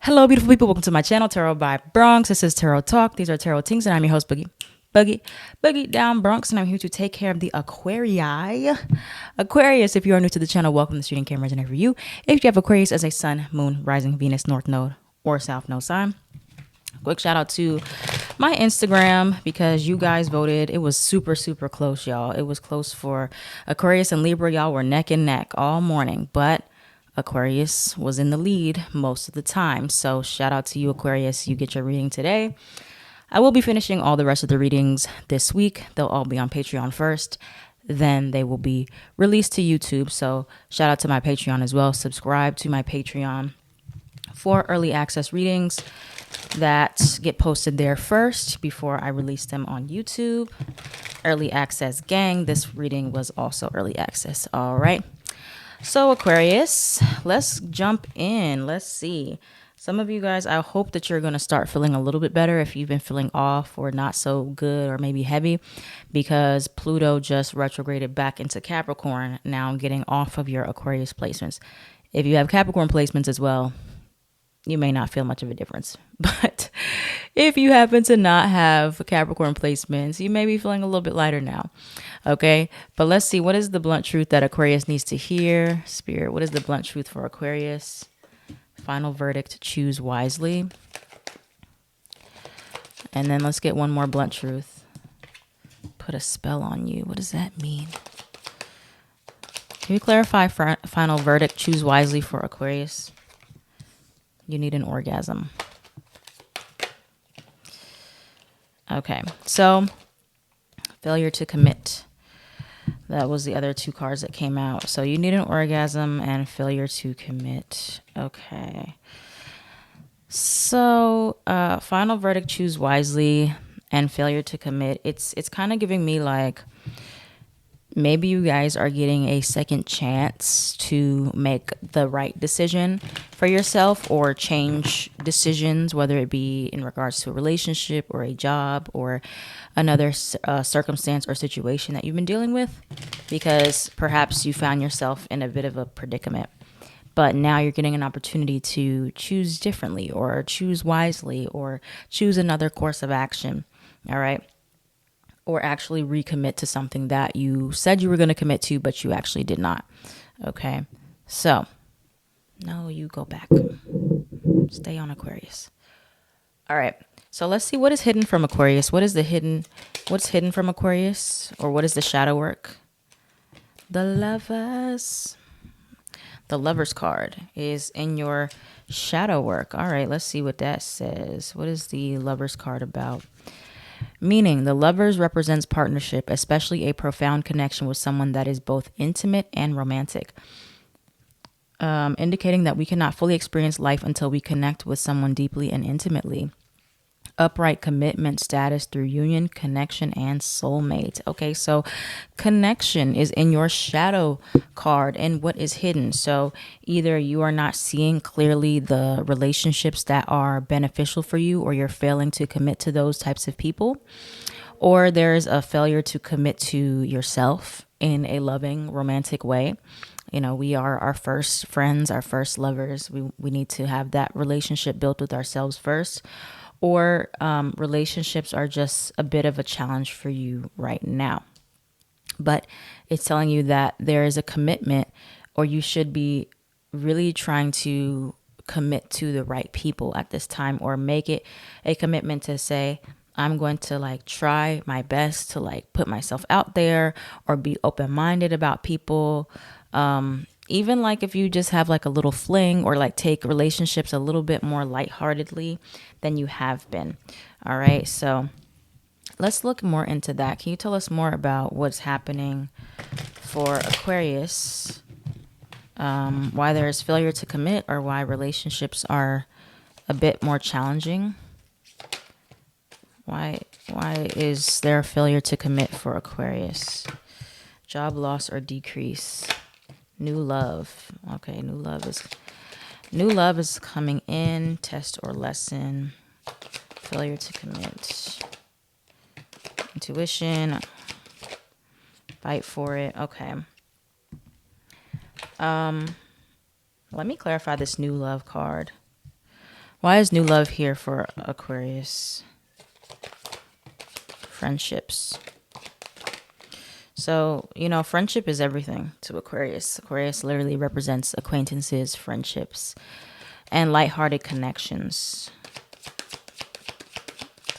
Hello, beautiful people. Welcome to my channel, Tarot by Bronx. This is Tarot Talk. These are Tarot Things, and I'm your host, Boogie down Bronx, and I'm here to take care of the Aquarii. Aquarius, if you are new to the channel, welcome to Shooting Cameras and for you. If you have Aquarius as a sun, moon, rising, Venus, north node, or south node sign, quick shout out to my Instagram because you guys voted. It was super close, y'all. It was close for Aquarius and Libra. Y'all were neck and neck all morning, but Aquarius was in the lead most of the time. So shout out to you, Aquarius. You get your reading today. I will be finishing all the rest of the readings this week. They'll all be on Patreon first. Then they will be released to YouTube. So shout out to my Patreon as well. Subscribe to my Patreon for early access readings that get posted there first before I release them on YouTube. Early access gang. This reading was also early access. All right. So Aquarius, let's jump in. Let's see. Some of you guys, I hope that you're going to start feeling a little bit better if you've been feeling off or not so good or maybe heavy, because Pluto just retrograded back into Capricorn, now getting off of your Aquarius placements. If you have Capricorn placements as well, you may not feel much of a difference. But if you happen to not have Capricorn placements, you may be feeling a little bit lighter now. Okay. But let's see. What is the blunt truth that Aquarius needs to hear? Spirit, what is the blunt truth for Aquarius? Final verdict, choose wisely. And then let's get one more blunt truth. Put a spell on you. What does that mean? Can you clarify final verdict, choose wisely for Aquarius? You need an orgasm. Okay, so failure to commit. That was the other two cards that came out. So you need an orgasm and failure to commit. Okay. So final verdict, choose wisely, and failure to commit. It's kind of giving me like maybe you guys are getting a second chance to make the right decision for yourself or change decisions, whether it be in regards to a relationship or a job or another circumstance or situation that you've been dealing with, because perhaps you found yourself in a bit of a predicament. But now you're getting an opportunity to choose differently or choose wisely or choose another course of action. All right. Or actually recommit to something that you said you were going to commit to, but you actually did not. Okay. So, no, you go back. Stay on Aquarius. All right. So let's see what is hidden from Aquarius. What's hidden from Aquarius? Or what is the shadow work? The Lovers. The Lovers card is in your shadow work. All right. Let's see what that says. What is the Lovers card about? Meaning, the Lovers represents partnership, especially a profound connection with someone that is both intimate and romantic. Indicating that we cannot fully experience life until we connect with someone deeply and intimately. Upright commitment status through union, connection, and soulmate. Okay, so connection is in your shadow card and what is hidden. So either you are not seeing clearly the relationships that are beneficial for you, or you're failing to commit to those types of people, or there's a failure to commit to yourself in a loving, romantic way. You know, we are our first friends, our first lovers. We need to have that relationship built with ourselves first. Or relationships are just a bit of a challenge for you right now. But it's telling you that there is a commitment, or you should be really trying to commit to the right people at this time, or make it a commitment to say, I'm going to like try my best to like put myself out there or be open-minded about people. Even like if you just have like a little fling, or like take relationships a little bit more lightheartedly than you have been. All right. So let's look more into that. Can you tell us more about what's happening for Aquarius? Why there is failure to commit, or why relationships are a bit more challenging? Why is there a failure to commit for Aquarius? Job loss or decrease? New love. Okay, new love is coming in. Test or lesson. Failure to commit. Intuition. Fight for it. Okay. Let me clarify this new love card. Why is new love here for Aquarius? Friendships. So, friendship is everything to Aquarius. Aquarius literally represents acquaintances, friendships, and lighthearted connections.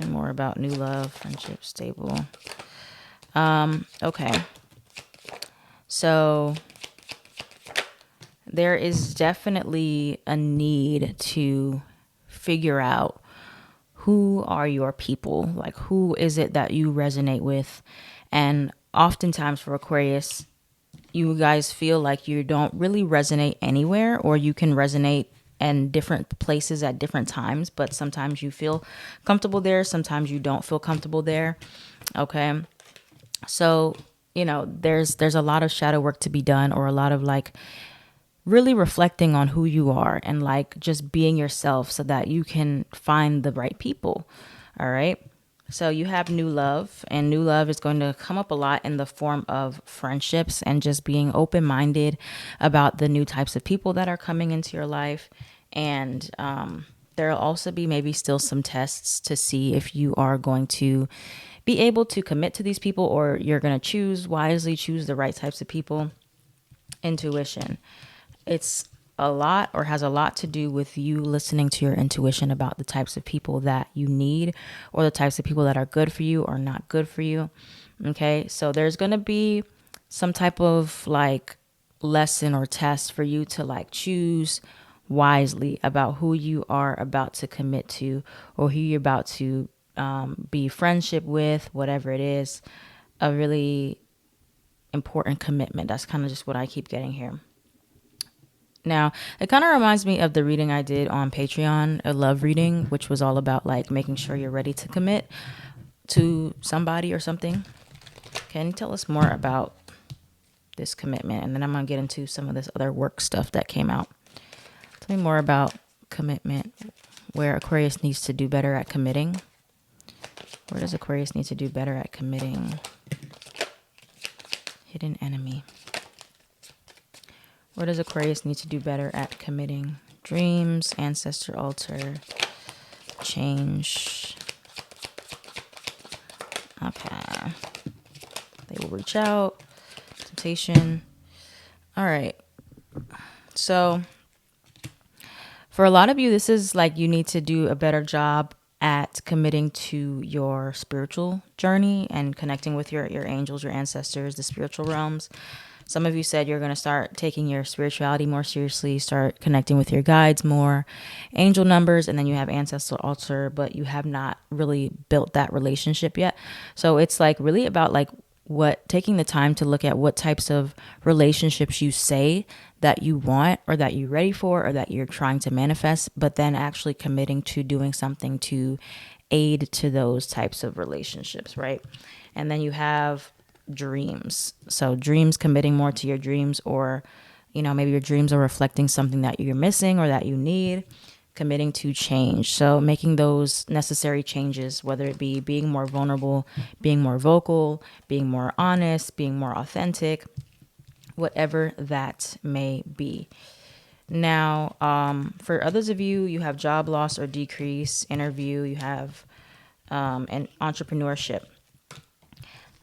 And more about new love, friendship, stable. Okay. So there is definitely a need to figure out who are your people, like who is it that you resonate with. And oftentimes for Aquarius, you guys feel like you don't really resonate anywhere, or you can resonate in different places at different times, but sometimes you feel comfortable there, sometimes you don't feel comfortable there. Okay. So, there's a lot of shadow work to be done, or a lot of like really reflecting on who you are and like just being yourself so that you can find the right people. All right. So you have new love, and new love is going to come up a lot in the form of friendships and just being open-minded about the new types of people that are coming into your life. And there'll also be maybe still some tests to see if you are going to be able to commit to these people, or you're going to choose wisely, choose the right types of people. Intuition. It's a lot, or has a lot to do with you listening to your intuition about the types of people that you need, or the types of people that are good for you or not good for you. Okay. So there's going to be some type of like lesson or test for you to like choose wisely about who you are about to commit to, or who you're about to be friendship with, whatever it is. A really important commitment. That's kind of just what I keep getting here. Now, it kind of reminds me of the reading I did on Patreon, a love reading, which was all about like making sure you're ready to commit to somebody or something. Can you tell us more about this commitment? And then I'm going to get into some of this other work stuff that came out. Tell me more about commitment, where Aquarius needs to do better at committing. Where does Aquarius need to do better at committing? Hidden enemy. Where does Aquarius need to do better at committing? Dreams, ancestor altar, change. Okay. They will reach out. Temptation. All right. So for a lot of you, this is like you need to do a better job at committing to your spiritual journey and connecting with your angels, your ancestors, the spiritual realms. Some of you said you're going to start taking your spirituality more seriously, start connecting with your guides more, angel numbers, and then you have ancestral altar, but you have not really built that relationship yet. So it's like really about like taking the time to look at what types of relationships you say that you want, or that you're ready for, or that you're trying to manifest, but then actually committing to doing something to aid to those types of relationships, right? And then you have dreams. So dreams, committing more to your dreams, or maybe your dreams are reflecting something that you're missing or that you need. Committing to change, so making those necessary changes, whether it be being more vulnerable, being more vocal, being more honest, being more authentic, whatever that may be. Now, for others of you, you have job loss or decrease, interview, you have an entrepreneurship.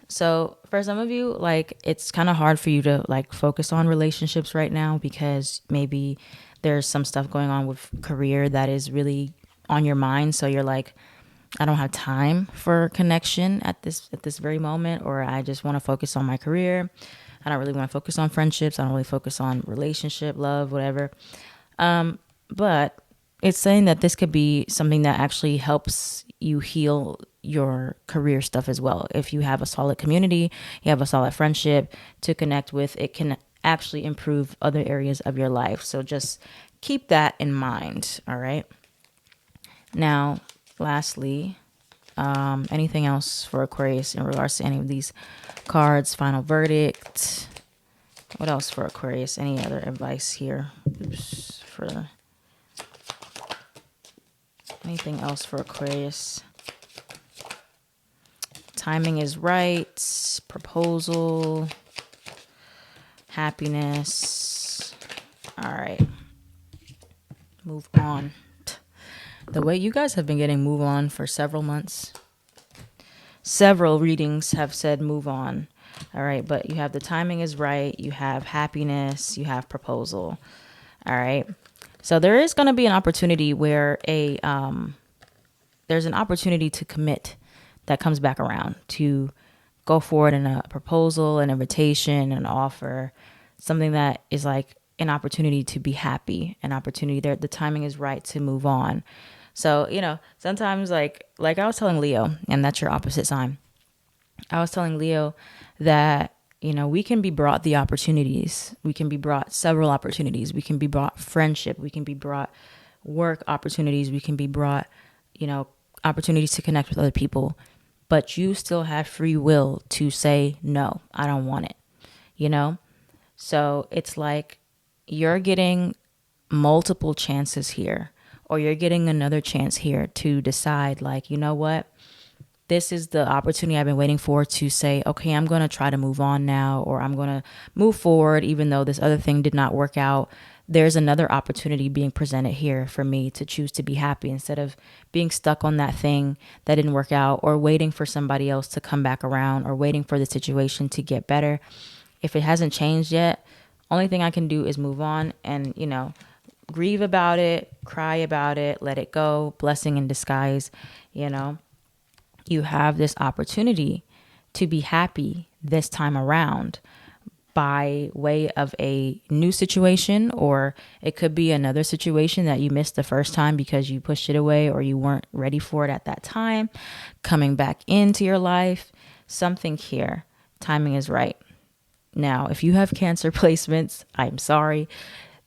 So for some of you, like it's kind of hard for you to like focus on relationships right now, because maybe there's some stuff going on with career that is really on your mind. So you're like, I don't have time for connection at this very moment, or I just want to focus on my career. I don't really want to focus on friendships. I don't really focus on relationship, love, whatever. But it's saying that this could be something that actually helps you heal your career stuff as well. If you have a solid community, you have a solid friendship to connect with, it can actually improve other areas of your life. So just keep that in mind. All right. Now, lastly, anything else for Aquarius in regards to any of these cards? Final verdict. What else for Aquarius? Any other advice here? Oops, for anything else for Aquarius? Timing is right. Proposal. Happiness. All right. Move on. The way you guys have been getting move on for several months. Several readings have said move on. All right. But you have the timing is right. You have happiness. You have proposal. All right. So there is going to be an opportunity where there's an opportunity to commit that comes back around, to go forward in a proposal, an invitation, an offer, something that is like an opportunity to be happy, an opportunity there. The timing is right to move on. So, sometimes like I was telling Leo, and that's your opposite sign. I was telling Leo that, we can be brought the opportunities. We can be brought several opportunities. We can be brought friendship. We can be brought work opportunities. We can be brought, opportunities to connect with other people. But you still have free will to say, no, I don't want it, So it's like you're getting multiple chances here, or you're getting another chance here to decide, like, you know what? This is the opportunity I've been waiting for to say, okay, I'm going to try to move on now, or I'm going to move forward, even though this other thing did not work out. There's another opportunity being presented here for me to choose to be happy instead of being stuck on that thing that didn't work out, or waiting for somebody else to come back around, or waiting for the situation to get better. If it hasn't changed yet, only thing I can do is move on and, grieve about it, cry about it, let it go. Blessing in disguise. You have this opportunity to be happy this time around by way of a new situation, or it could be another situation that you missed the first time because you pushed it away or you weren't ready for it at that time, coming back into your life. Something here. Timing is right. Now, if you have Cancer placements, I'm sorry.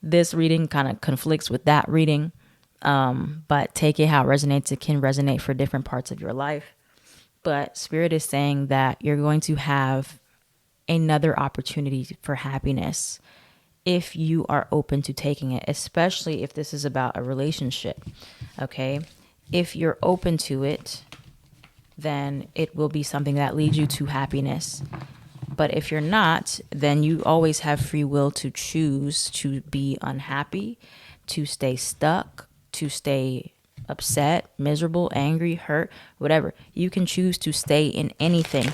This reading kind of conflicts with that reading, but take it how it resonates. It can resonate for different parts of your life. But Spirit is saying that you're going to have another opportunity for happiness if you are open to taking it, especially if this is about a relationship. Okay. If you're open to it, then it will be something that leads you to happiness. But if you're not, then you always have free will to choose to be unhappy, to stay stuck, to stay upset, miserable, angry, hurt, whatever. You can choose to stay in anything,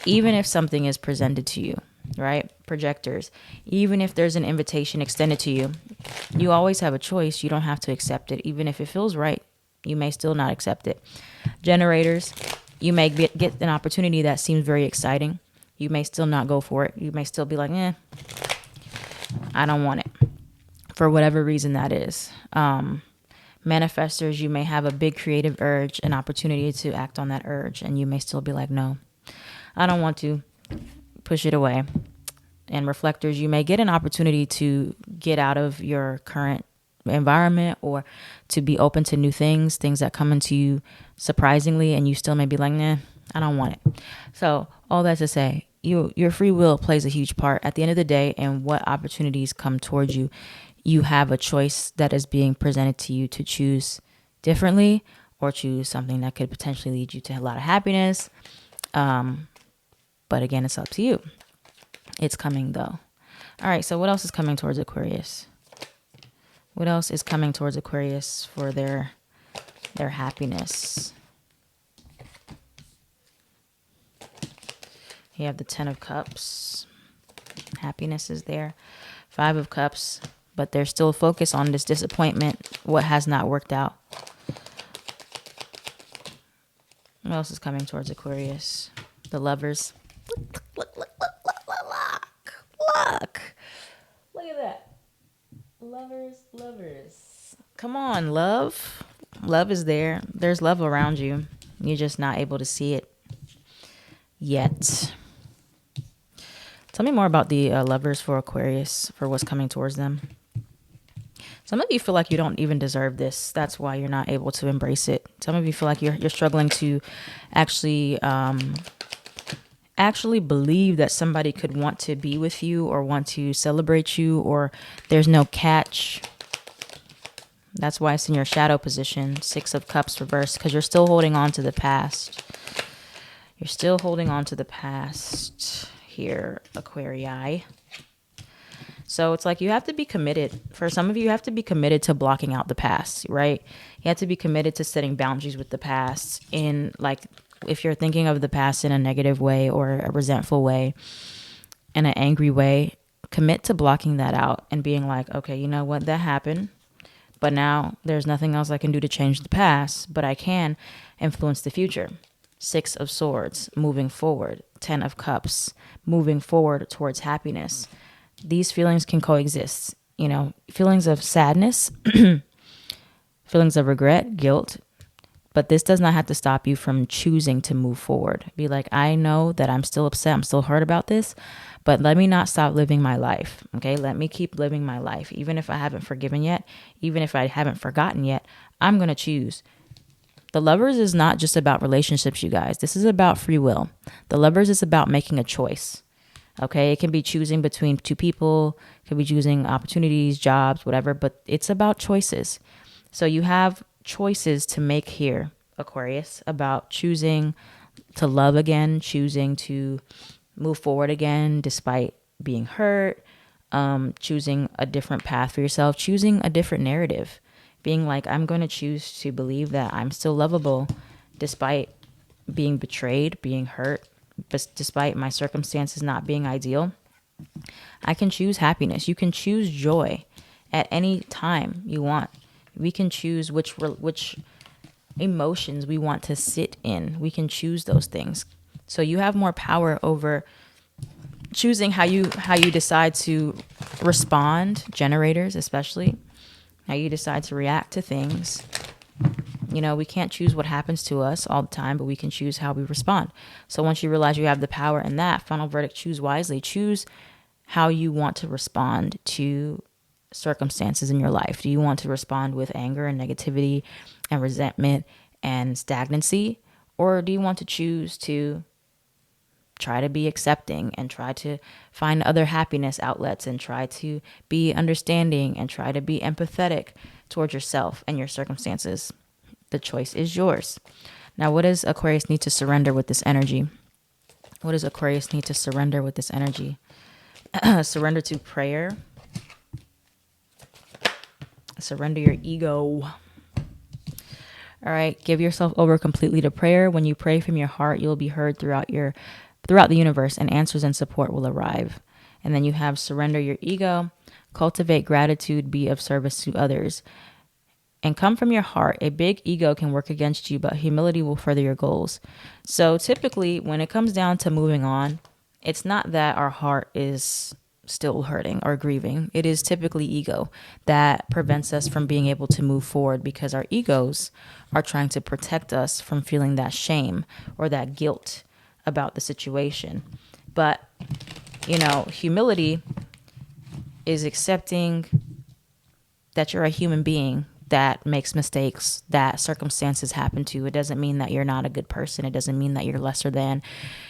even if something is presented to you, right? Projectors, even if there's an invitation extended to you, you always have a choice. You don't have to accept it. Even if it feels right, you may still not accept it. Generators, you may get an opportunity that seems very exciting. You may still not go for it. You may still be like, I don't want it, for whatever reason that is. Manifestors, you may have a big creative urge, an opportunity to act on that urge, and you may still be like, no, I don't want to. Push it away. And reflectors, you may get an opportunity to get out of your current environment, or to be open to new things that come into you surprisingly, and you still may be like, nah, I don't want it. So all that to say, your free will plays a huge part at the end of the day, and what opportunities come towards you. You have a choice that is being presented to you to choose differently, or choose something that could potentially lead you to a lot of happiness. But again, it's up to you. It's coming though. All right. So what else is coming towards Aquarius? What else is coming towards Aquarius for their happiness? You have the 10 of Cups. Happiness is there. 5 of Cups. But they're still focused on this disappointment, what has not worked out. What else is coming towards Aquarius? The Lovers. Look at that. Lovers. Come on, love. Love is there. There's love around you. You're just not able to see it yet. Tell me more about the Lovers for Aquarius, for what's coming towards them. Some of you feel like you don't even deserve this. That's why you're not able to embrace it. Some of you feel like you're struggling to actually believe that somebody could want to be with you, or want to celebrate you, or there's no catch. That's why it's in your shadow position. 6 of Cups reversed, because you're still holding on to the past. You're still holding on to the past here, Aquarii. So it's like you have to be committed. For some of you, you have to be committed to blocking out the past, right? You have to be committed to setting boundaries with the past. In like, if you're thinking of the past in a negative way or a resentful way, in an angry way, commit to blocking that out and being like, okay, you know what, that happened. But now there's nothing else I can do to change the past, but I can influence the future. 6 of Swords, moving forward. 10 of Cups, moving forward towards happiness. These feelings can coexist. You know, feelings of sadness, feelings of regret, guilt, but this does not have to stop you from choosing to move forward. Be like, I know that I'm still upset, I'm still hurt about this, but let me not stop living my life. Okay, let me keep living my life. Even if I haven't forgiven yet, even if I haven't forgotten yet, I'm going to choose. The Lovers is not just about relationships, you guys. This is about free will. The Lovers is about making a choice. Okay, it can be choosing between two people, it can be choosing opportunities, jobs, whatever, but it's about choices. So you have choices to make here, Aquarius, about choosing to love again, choosing to move forward again despite being hurt, choosing a different path for yourself, choosing a different narrative, being like, I'm going to choose to believe that I'm still lovable despite being betrayed, being hurt, but despite my circumstances not being ideal. I can choose happiness. You can choose joy at any time you want. We can choose which emotions we want to sit in. We can choose those things. So you have more power over choosing how you decide to respond, generators especially, how you decide to react to things. You know, we can't choose what happens to us all the time, but we can choose how we respond. So once you realize you have the power in that, final verdict, choose wisely. Choose how you want to respond to circumstances in your life. Do you want to respond with anger and negativity and resentment and stagnancy? Or do you want to choose to try to be accepting and try to find other happiness outlets and try to be understanding and try to be empathetic towards yourself and your circumstances? The choice is yours. Now, what does Aquarius need to surrender with this energy? What does Aquarius need to surrender with this energy? Surrender to prayer. Surrender your ego. All right, give yourself over completely to prayer. When you pray from your heart, you'll be heard throughout the universe, and answers and support will arrive. And then you have surrender your ego, cultivate gratitude, be of service to others, and come from your heart. A big ego can work against you, but humility will further your goals. So typically, when it comes down to moving on, it's not that our heart is still hurting or grieving. It is typically ego that prevents us from being able to move forward, because our egos are trying to protect us from feeling that shame or that guilt about the situation. But, you know, humility is accepting that you're a human being that makes mistakes, that circumstances happen to. It doesn't mean that you're not a good person. It doesn't mean that you're lesser than,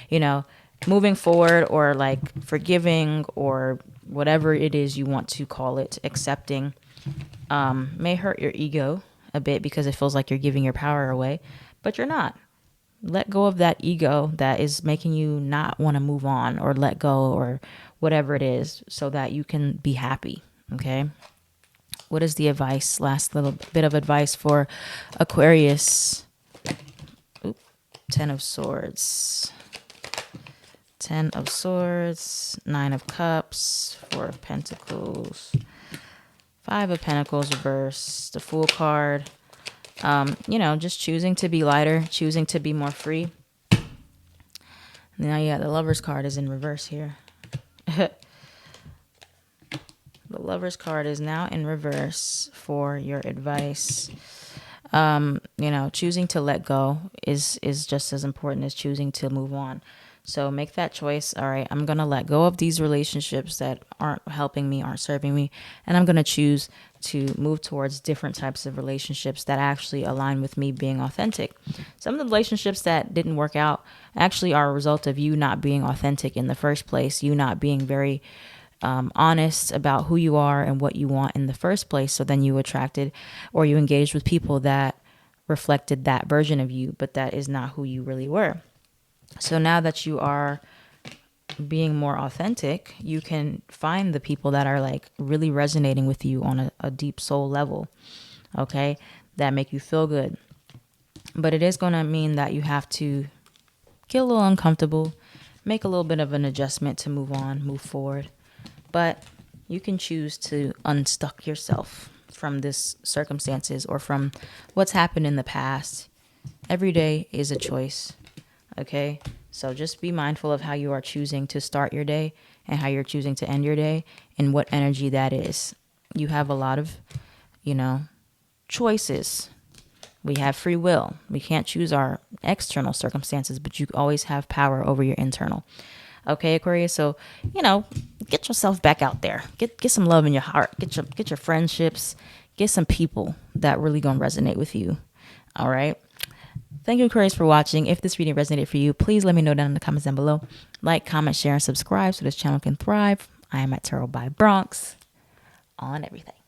you know, moving forward or like forgiving or whatever it is you want to call it, accepting, may hurt your ego a bit because it feels like you're giving your power away, but you're not. Let go of that ego that is making you not want to move on, or let go, or whatever it is, so that you can be happy. Okay. What is the advice? Last little bit of advice for Aquarius. 10 of Swords. 10 of Swords. 9 of Cups. 4 of Pentacles. 5 of Pentacles reverse. The Fool card. You know, just choosing to be lighter. Choosing to be more free. Now, yeah, the Lover's card is in reverse here. The Lover's card is now in reverse for your advice. You know, choosing to let go is just as important as choosing to move on. So make that choice. All right, I'm going to let go of these relationships that aren't helping me, aren't serving me. And I'm going to choose to move towards different types of relationships that actually align with me being authentic. Some of the relationships that didn't work out actually are a result of you not being authentic in the first place, you not being very honest about who you are and what you want in the first place. So then you attracted or you engaged with people that reflected that version of you, but that is not who you really were. So now that you are being more authentic, you can find the people that are like really resonating with you on a deep soul level, okay, that make you feel good. But it is going to mean that you have to get a little uncomfortable, make a little bit of an adjustment to move on, move forward. But you can choose to unstuck yourself from this circumstances or from what's happened in the past. Every day is a choice, okay? So just be mindful of how you are choosing to start your day and how you're choosing to end your day and what energy that is. You have a lot of, choices. We have free will. We can't choose our external circumstances, but you always have power over your internal. Okay, Aquarius. So, get yourself back out there. Get some love in your heart. Get your friendships. Get some people that really gonna resonate with you. All right. Thank you, Aquarius, for watching. If this reading resonated for you, please let me know down in the comments down below. Like, comment, share, and subscribe so this channel can thrive. I am at Tarot by Bronx on everything.